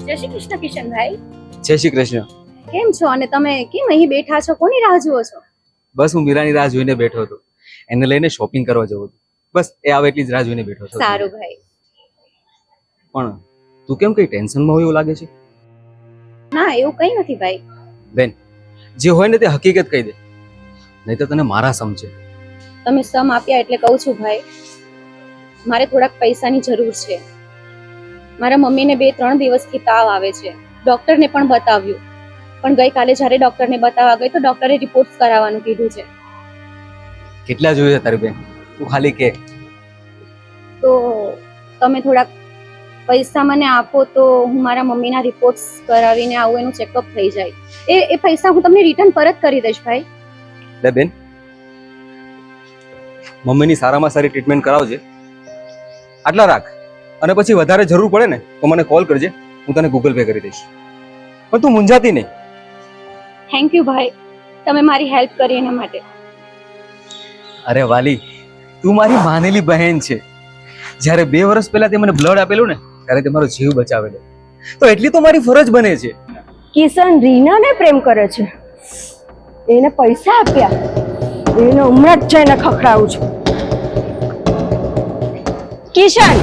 જય શ્રી કૃષ્ણ કિશનભાઈ. જય શ્રી કૃષ્ણ. કેમ છો અને તમે કેમ અહીં બેઠા છો? કોની રાહ જુઓ છો? બસ હું મીરાની રાહ જોઈને બેઠો હતો. એને લઈને શોપિંગ કરવા જવું હતું. બસ એ આવે એટલી જ રાહ જોઈને બેઠો હતો. સારું ભાઈ. પણ તું કેમ કઈ ટેન્શનમાં હોય એવું લાગે છે? ના, એવું કઈ નથી ભાઈ. બેન, જે હોય ને તે હકીકત કહી દે, નહીં તો તને મારા સમજે. તમે સમ આપ્યા એટલે કહું છું ભાઈ. મારે થોડાક પૈસાની જરૂર છે. મારા મમ્મીને 2-3 દિવસથી તાવ આવે છે. ડોક્ટરને પણ બતાવ્યું, પણ ગઈકાલે જ્યારે ડોક્ટરને બતાવવા ગઈ તો ડોક્ટરે રિપોર્ટ કરાવવાનું કીધું છે. કેટલા જોઈએ તારી બેન? તું ખાલી કે. તો તમે થોડાક પૈસા મને આપો તો હું મારા મમ્મીના રિપોર્ટ્સ કરાવીને આવું, એનું ચેકઅપ થઈ જાય. એ પૈસા હું તમને રિટર્ન પરત કરી દઈશ ભાઈ. લે બેન, મમ્મીની સારામાં સારી ટ્રીટમેન્ટ કરાવજે. આટલા રાખ, અને પછી વધારે જરૂર પડે ને તો મને કોલ કરજે, હું તને ગૂગલ પે કરી દઈશ. પણ તું મૂંઝાતી નહીં. થેન્ક યુ ભાઈ, તમે મારી હેલ્પ કરી એના માટે. અરે વાલી, તું મારી માનેલી બહેન છે. જ્યારે 2 વર્ષ પહેલા તે મને બ્લડ આપેલું ને ત્યારે તે મારો જીવ બચાવેલો. તો એટલી તો મારી ફરજ બને છે. કિશન રીનાને પ્રેમ કરે છે, એને પૈસા આપ્યા, એને હમણાં જ જઈને ખખડાવું છું. કિશન,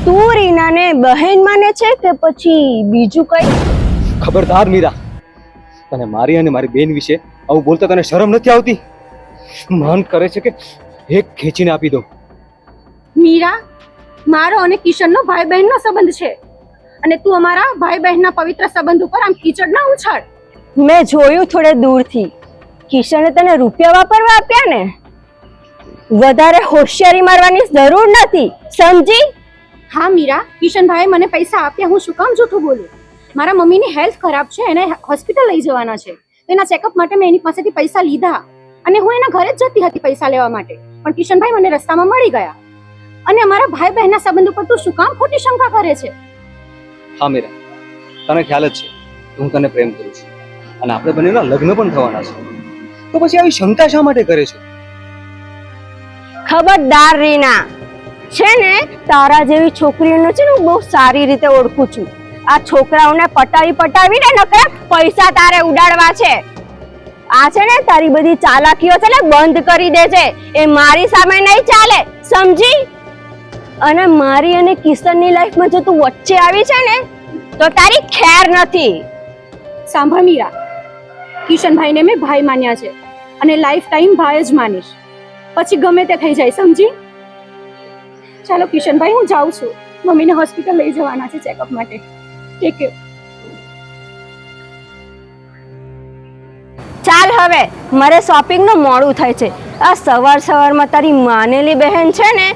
તું રીનાને બહેન માને છે કે પછી બીજું કઈ? ખબરદાર મીરા, તને મારી અને મારી બેન વિશે આવું બોલતા તને શરમ નથી આવતી? મન કરે છે કે એક ખેંચીને આપી દઉં. મીરા, મારો અને કિશનનો ભાઈ બહેનનો સંબંધ છે અને તું અમારા ભાઈ બહેનના પવિત્ર સંબંધ ઉપર આમ કીચડ ના ઉછાળ. મેં જોયું થોડે દૂરથી. કિશને તને રૂપિયા વાપરવા આપ્યા ને, વધારે હોશિયારી મારવાની જરૂર નથી, સમજી? હા મીરા, કિશનભાઈ મને પૈસા આપ્યા, હું શું કામ જૂઠું બોલું? મારા મમ્મીની હેલ્થ ખરાબ છે, એને હોસ્પિટલ લઈ જવાના છે. એના ચેકઅપ માટે મેં એની પાસેથી પૈસા લીધા અને હું એના ઘરે જ જતી હતી પૈસા લેવા માટે, પણ કિશનભાઈ મને રસ્તામાં મળી ગયા. અને અમારા ભાઈ બહેનના સંબંધ ઉપર તું શું કામ ખોટી શંકા કરે છે? હા મીરા, તને ખ્યાલ જ છે કે હું તને પ્રેમ કરું છું અને આપણે બંનેના લગ્ન પણ થવાના છે. તો પછી આવી શંકા શા માટે કરે છે? ખબરદાર રીના, છે ને તારા જેવી છોકરીઓને છે ને હું બહુ સારી રીતે ઓળખું છું. આ છોકરાઓને પટાવીને નકરા પૈસા તારે ઉડાડવા છે. આ છે ને તારી બધી ચાલાકીઓ છે ને બંધ કરી દે છે, એ મારી સામે નહીં ચાલે, સમજી? અને મારી અને કિશનની લાઈફમાં જો તું વચ્ચે આવી છે ને તો તારી ખેર નથી. સાંભળ મીરા, કિશનભાઈને મેં ભાઈ માન્યા છે અને લાઈફ ટાઈમ ભાઈ જ માનીશ, પછી ગમે તે થઈ જાય, સમજી? ચાલો કિશનભાઈ, હું જાઉં છું. મમ્મીને હોસ્પિટલ લઈ જવાના છે ચેકઅપ માટે. Take care. ચાલ હવે, મારે શોપિંગનું મોડું થાય છે. આ સવારમાં તારી માનેલી બહેન છે ને,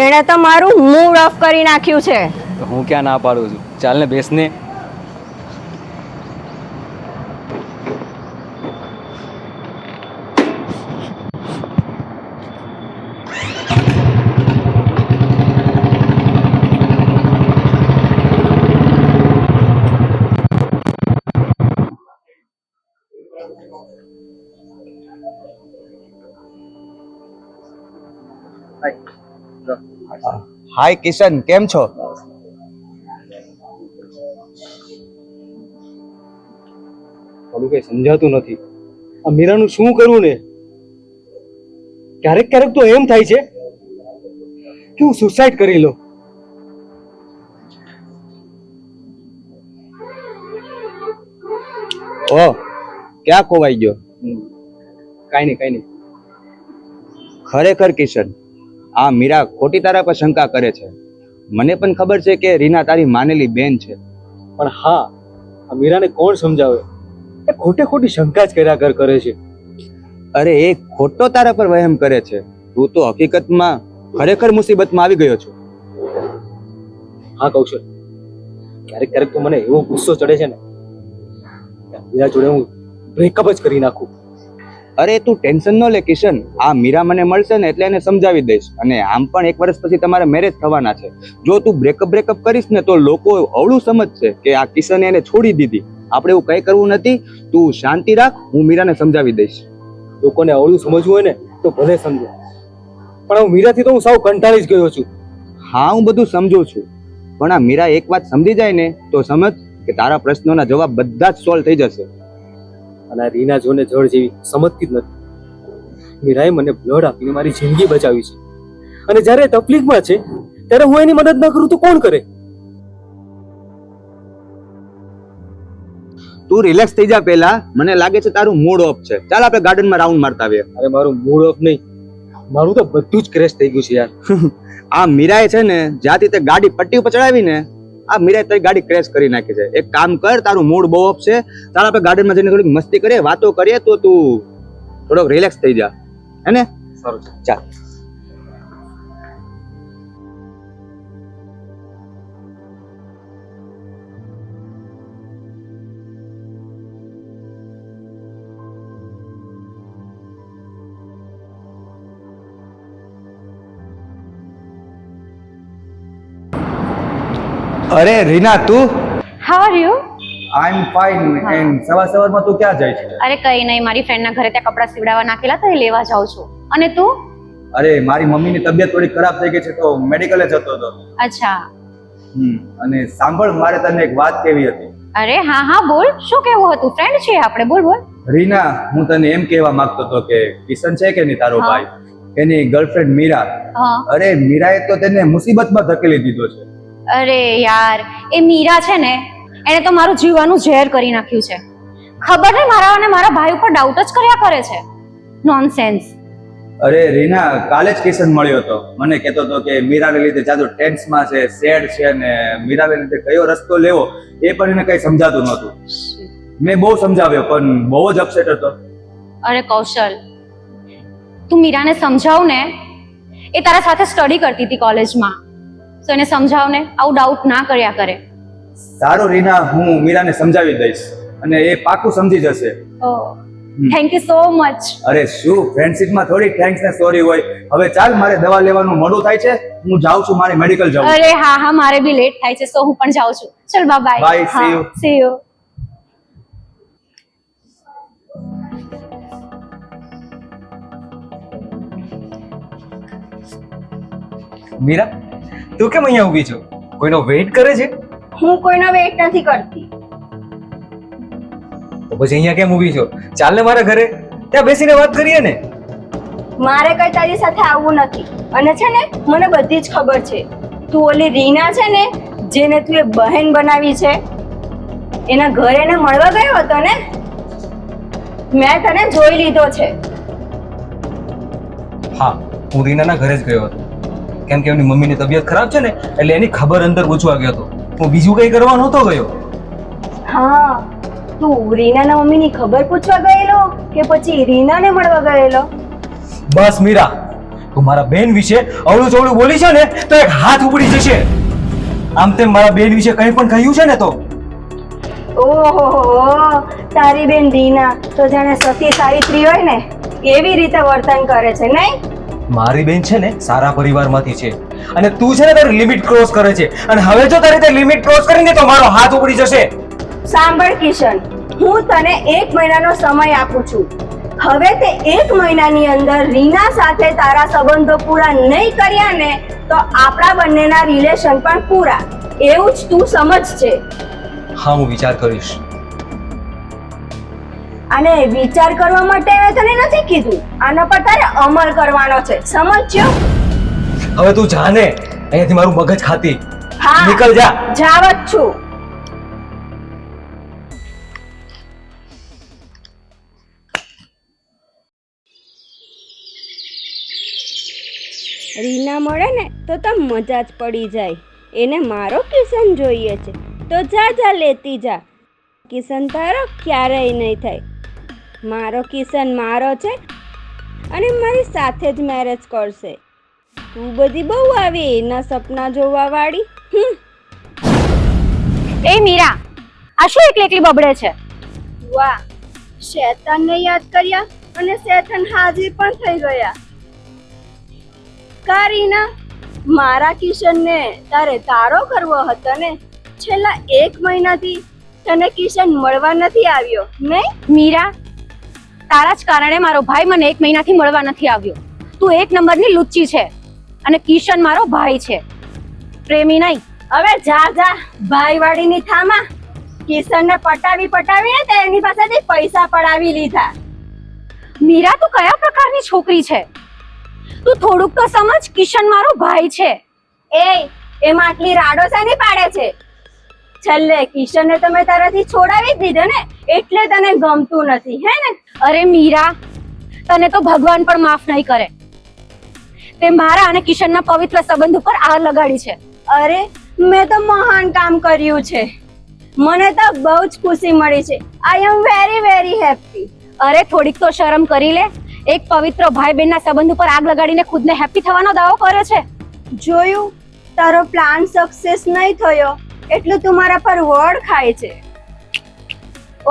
એણે તો મારું મૂડ ઓફ કરી નાખ્યું છે. તો હું ક્યાં ના પાડું છું? ચાલ ને, બેસને. હાય કિશન, કેમ છો? થોડું કઈ સમજાતું નથી. આ મીરાનું શું કરવું ને? ક્યારેક તો એમ થાય છે કે હું સુસાઇડ કરી લઉં. ઓહ, ક્યાં ખોવાઈ ગયો? કાઈ નહીં. ખરેખર કિશન, આ મીરા ખોટી તારા પર શંકા કરે છે. મને પણ ખબર છે કે રીના તારી માનેલી બેન છે, પણ હા, આ મીરાને કોણ સમજાવે? એ ખોટી શંકા જ કર્યા કરે છે. અરે એ ખોટો તારા પર વહેમ કરે છે. તું તો હકીકતમાં ખરેખર મુસીબતમાં આવી ગયો છો. હા કૌશલ, ક્યારેક તો મને એવો ગુસ્સો ચડે છે ને કે મીરા જોડે હું બ્રેકઅપ જ કરી નાખું. અરે તું ટેન્શન ન લે કિશન, આ મીરા મને મળશે ને એટલે એને સમજાવી દઈશ. અને આમ પણ 1 વર્ષ પછી તમારા મેરેજ થવાના છે. જો તું બ્રેકઅપ કરીશ ને તો લોકો અવળું સમજશે કે આ કિશને એને છોડી દીધી. આપણે એવું કઈ કરવું નથી. તું શાંતિ રાખ, હું મીરાને સમજાવી દઈશ. લોકોને અવળું સમજવું હોય ને તો ભલે સમજો, પણ હું મીરાથી તો હું સાવ કંટાળી જ ગયો છું. હા, હું બધું સમજુ છું, પણ આ મીરા એક વાત સમજી જાય ને તો સમજ કે તારા પ્રશ્નોના જવાબ બધા જ સોલ્વ થઈ જશે. અને આ રીના જોને જળ જેવી સમજતી જ નથી. મીરાએ મને બ્લડ આપીને મારી જિંદગી બચાવી છે, અને જ્યારે તકલીફમાં છે ત્યારે હું એની મદદ ન કરું તો કોણ કરે? તું રિલેક્સ થઈ જા. પહેલા મને લાગે છે તારું મૂડ ઓફ છે. ચાલ આપણે ગાર્ડનમાં રાઉન્ડ મારતા આવીએ. અરે મારું મૂડ ઓફ નહીં, મારું તો બધું જ ક્રેશ થઈ ગયું છે યાર. આ મીરાએ છે ને જ્યાંથી તે ગાડી પટ્ટી ઉપર ચડાવી ને, આ મીરાએ તારી ગાડી ક્રેશ કરી નાખી છે. એક કામ કર, તારું મૂડ બહુ ઓફ છે, ચાલ આપણે ગાર્ડનમાં જઈને થોડીક મસ્તી કરીએ, વાતો કરીએ, તો તું થોડોક રિલેક્સ થઈ જા, હે ને? સારું છે. ચાલ. અરે રીના, તું? How are you? I am fine. And સવારમાં તું ક્યાં જાય છે? અરે કઈ નહીં, મારી ફ્રેન્ડના ઘરે ત્યાં કપડાં સીવડાવવા નાખેલા તો એ લેવા જાઉં છું. અને તું? અરે મારી મમ્મીની તબિયત થોડી ખરાબ થઈ ગઈ છે તો મેડિકલે જતો હતો. અચ્છા. અને સાંભળ, મારે તને એક વાત કહેવી હતી. અરે હા હા બોલ, શું કેવું હતું? ફ્રેન્ડ છે આપણે, બોલ બોલ. રીના, હું તને એમ કહેવા માંગતો હતો કે કિશન છે કે નહીં તારો હા. ભાઈ, એની ગર્લફ્રેન્ડ મીરા, હા. અરે મીરાએ તો તેને મુસીબતમાં ધકેલી દીધો છે. અરે યાર, એ મીરા છે ને, એને તો મારું જીવવાનું ઝેર કરી નાખ્યું છે. ખબર નહીં, મારા અને મારા ભાઈ ઉપર ડાઉટ જ કર્યા કરે છે. નોનસેન્સ. અરે રીના, કાલે જ કિશન મળ્યો હતો, મને કહેતો હતો કે મીરાને લીધે જાજો ટેન્સમાં છે, સેડ છે, ને મીરાને લીધે કયો રસ્તો લેવો એ પણ એને કઈ સમજાતું નહોતું. મેં બહુ સમજાવ્યો પણ બહુ જ અપસેટ હતો. અરે કૌશલ, તું મીરાને સમજાવ ને, એ તારા સાથે સ્ટડી કરતી હતી કોલેજમાં, તો એને સમજાવ ને, આવું ડાઉટ ના કર્યા કરે. સારું રીના, હું મીરાને સમજાવી દઈશ અને એ પાકું સમજી જશે. Thank you so much. અરે શું, ફ્રેન્ડશિપમાં થોડી થેન્ક્સ ને સોરી હોય. હવે ચાલ, મારે દવા લેવાનું મોડું થાય છે, હું જાઉં છું, મારે મેડિકલ જવું. અરે હા હા, મારે બી લેટ થાય છે, so હું પણ જાઉં છું. ચલ bye. Bye, see you. See you. Meera, તું કેમ અહીંયા ઊભી છો? કોઈનો વેઇટ કરે છે? હું કોઈનો વેઇટ નથી કરતી. તો પછી અહીંયા કેમ ઊભી છો? ચાલ ને મારા ઘરે, ત્યાં બેસીને વાત કરીએ ને. મારે કઈ તારી સાથે આવવું નથી. અને છે ને, મને બધી જ ખબર છે. તું ઓલી રીના છે ને, જેને તું એ બહેન બનાવી છે, એના ઘરે એને મળવા ગયો હતો ને? મેં તને જોઈ લીધો છે. હા, હું રીનાના ઘરે જ ગયો હતો, કેમ કે એમની મમ્મીની તબિયત ખરાબ છે ને, એટલે એની ખબર અંદર પૂછવા ગયો હતો. હું બીજું કઈ કરવા નહોતો ગયો. હા, તું રીનાના મમ્મીની ખબર પૂછવા ગયેલો કે પછી રીનાને મળવા ગયેલો? બસ મીરા, તું મારા બેન વિશે અવળું ચવળું બોલી છે ને તો એક હાથ ઉપડી જશે. આમ તેમ મારા બેન વિશે કંઈ પણ કહ્યું છે ને તો. ઓહો, તારી બેન રીના તો જાણે સતી સાવિત્રી હોય ને એવી રીતે વર્તન કરે છે, નહીં? મારી બેન છે ને સારા પરિવારમાંથી છે, અને તું છે ને તારી લિમિટ ક્રોસ કરે છે, અને હવે જો તારી તે લિમિટ ક્રોસ કરીને તો મારો હાથ ઉપડી જશે. સાંભળ કિશન, હું તને 1 મહિનાનો સમય આપું છું. હવે તે 1 મહિનાની અંદર રીના સાથે તારા સંબંધો પૂરા નહીં કર્યા ને તો આપણા બંનેના રિલેશન પણ પૂરા. એવું જ તું સમજજે. હા, હું વિચાર કરીશ. અને વિચાર કરવા માટે મેં તને નથી કીધું, આના પર તારે અમલ કરવાનો છે, સમજ્યો? હવે તું જા ને, અહીંયાથી મારું મગજ ખાતી. હા, નીકળ જા. જાવ જ છું. રીના મળે ને તો મજા જ પડી જાય. એને મારો કિશન જોઈએ છે તો જા લેતી જા. કિશન તારો ક્યારેય નહીં થાય. મારો કિશન મારો છે અને મારી સાથે જ મેરેજ કરશે. તું બધી બહુ આવી એના સપના જોવા વાળી. એ મીરા, આ શું એકલી એકલી બબડે છે? વાહ, શેતાનને યાદ કર્યા અને શેતાન હાજર પણ થઈ ગયા. કારીના, મારા કિશનને તારે તારો કરવો હતો ને? છેલ્લા 1 મહિનાથી તને કિશન મળવા નથી આવ્યો, નહીં? મીરા, તારા જ કારણે મારો ભાઈ મને 1 મહિનાથી મળવા નથી આવ્યો. તું 1 નંબરની લુચ્ચી છે અને કિશન મારો ભાઈ છે, પ્રેમી નહીં. હવે જા ભાઈ વાળીની થામા. કિશનને પટાવીને તેની પાસેથી પૈસા પડાવી લીધા. મીરા તું કયા પ્રકારની છોકરી છે? તું થોડુંક તો સમજ, કિશન મારો ભાઈ છે. એમાં આટલી રાડો શાની પાડે છે? છેલ્લે કિશનને તમે તારાથી છોડાવી જ દીધો ને, એટલે તને ગમતું નથી હે ને? અરે મીરા, તને તો ભગવાન પણ માફ નહીં કરે. તે મારા અને કિશનના પવિત્ર સંબંધ ઉપર આગ લગાડી છે. અરે મેં તો મહાન કામ કર્યું છે. મને તો બહુ જ ખુશી મળી છે. આઈ એમ વેરી વેરી હેપી. અરે થોડીક તો શરમ કરી લે. એક પવિત્ર ભાઈ બહેનના સંબંધ ઉપર આગ લગાડીને ખુદને હેપી થવાનો દાવો કરે છે. જોયું, તારો પ્લાન સક્સેસ નહીં થયો એટલું તું મારા પર વડ ખાય છે.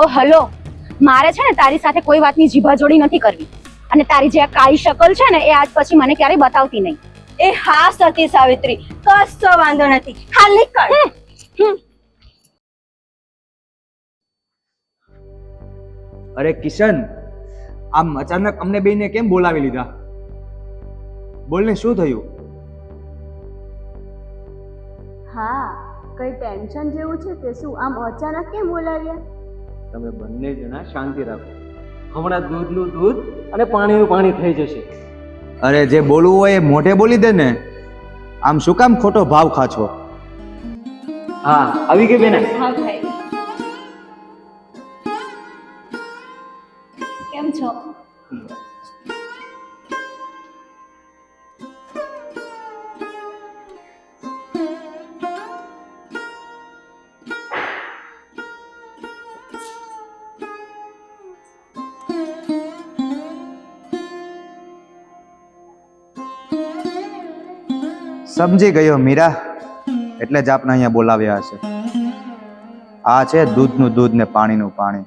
ઓ હલો, મારે છે ને તારી સાથે કોઈ વાતની જીભાજોડી નથી કરવી. અને તારી જે આ કાળી શકલ છે ને એ આજ પછી મને ક્યારેય બતાવતી નહીં. એ હા સતી સાવિત્રી, કશો વાંધો નથી. હાલ નીકળ. અરે કિશન, આમ અચાનક અમને બેને કેમ બોલાવી લીધા? બોલને, શું થયું? હા, કઈ ટેન્શન જેવું છે કે શું? આમ અચાનક કેમ બોલાવ્યા? તમે બંને જણા શાંતિ રાખો. હમણાં દૂધનું દૂધ અને પાણીનું પાણી થઈ જશે. અરે જે બોલવું હોય એ મોઢે બોલી દે ને. આમ શું કામ ખોટો ભાવ ખાછો? હા, આવી ગઈ બેન. હા ભાઈ, કેમ છો? સમજી ગયો મીરા, એટલે જ આપણે અહીંયા બોલાવ્યા હશે. આ છે દૂધનું દૂધ ને પાણીનું પાણી.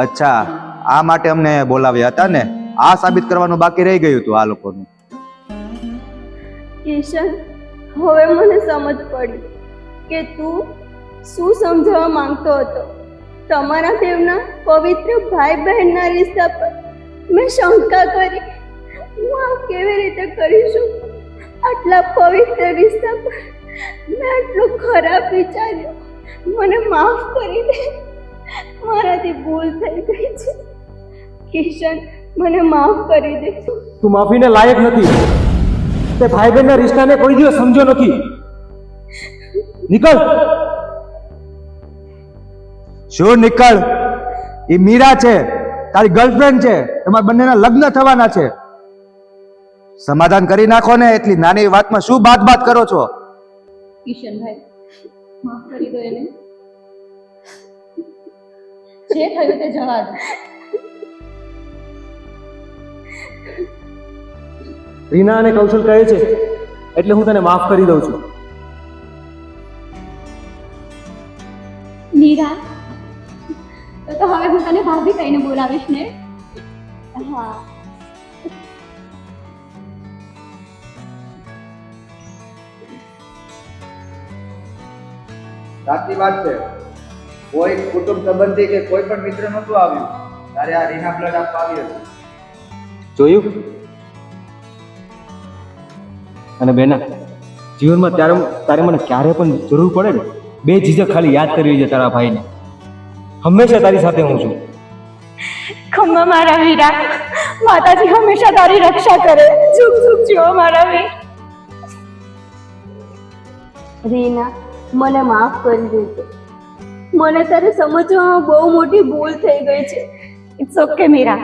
અચ્છા, આ માટે અમને બોલાવ્યા હતા ને? આ સાબિત કરવાનું બાકી રહી ગયું હતું આ લોકોનું. કિશન, હવે મને સમજ પડી કે તું શું સમજાવવા માંગતો હતો. તમારા બેવના પવિત્ર ભાઈ બહેનના રિશ્તા પર મેં શંકા કરી. હું આ કેવી રીતે કરી શકું? આટલા પવિત્ર રિશ્તા પર મેં આટલું ખરાબ વિચાર્યું. મને માફ કરી દે, મારાથી ભૂલ થઈ ગઈ છે. કિશન, મને માફ કરી દે. તું માફીને લાયક નથી. તે ભાઈ બહેનના રિશ્તાને કોઈ દિવસ સમજો નથી. નીકળ. શું નીકળ? એ મીરા છે, તારી ગર્લફ્રેન્ડ છે. તમારા બંનેના લગ્ન થવાના છે. સમાધાન કરી નાખો ને. એટલી નાની વાતમાં શું બાત કરો છો? કિશનભાઈ, માફ કરી દો એને. જે થયું તે જવા દો. રીના અને કૌશલ કહે છે એટલે હું તને માફ કરી દઉં છું. મીરા, તો હવે હું તને ભાભી કહીને બોલાવીશ ને? હા, સાચી વાત છે. કોઈ કુટુંબ સંબંધી કે કોઈ પણ મિત્ર નહોતું આવ્યું ત્યારે આ રીના બ્લડ આપવા આવી હતી. જોયું? અને બેના, જીવનમાં તારે મને ક્યારે પણ જરૂર પડે ને, બે ઝીઝક ખાલી યાદ કરવી છે તારા ભાઈને. હંમેશા તારી સાથે હું છું. ખમ્મા મારા વીરા, માતાજી હંમેશા તારી રક્ષા કરે. ઝુક ઝુક જીવો મારા વીર. રીના, મને માફ કરી દેજો. મને તારે સમજવામાં બહુ મોટી ભૂલ થઈ ગઈ છે. It's okay Meera.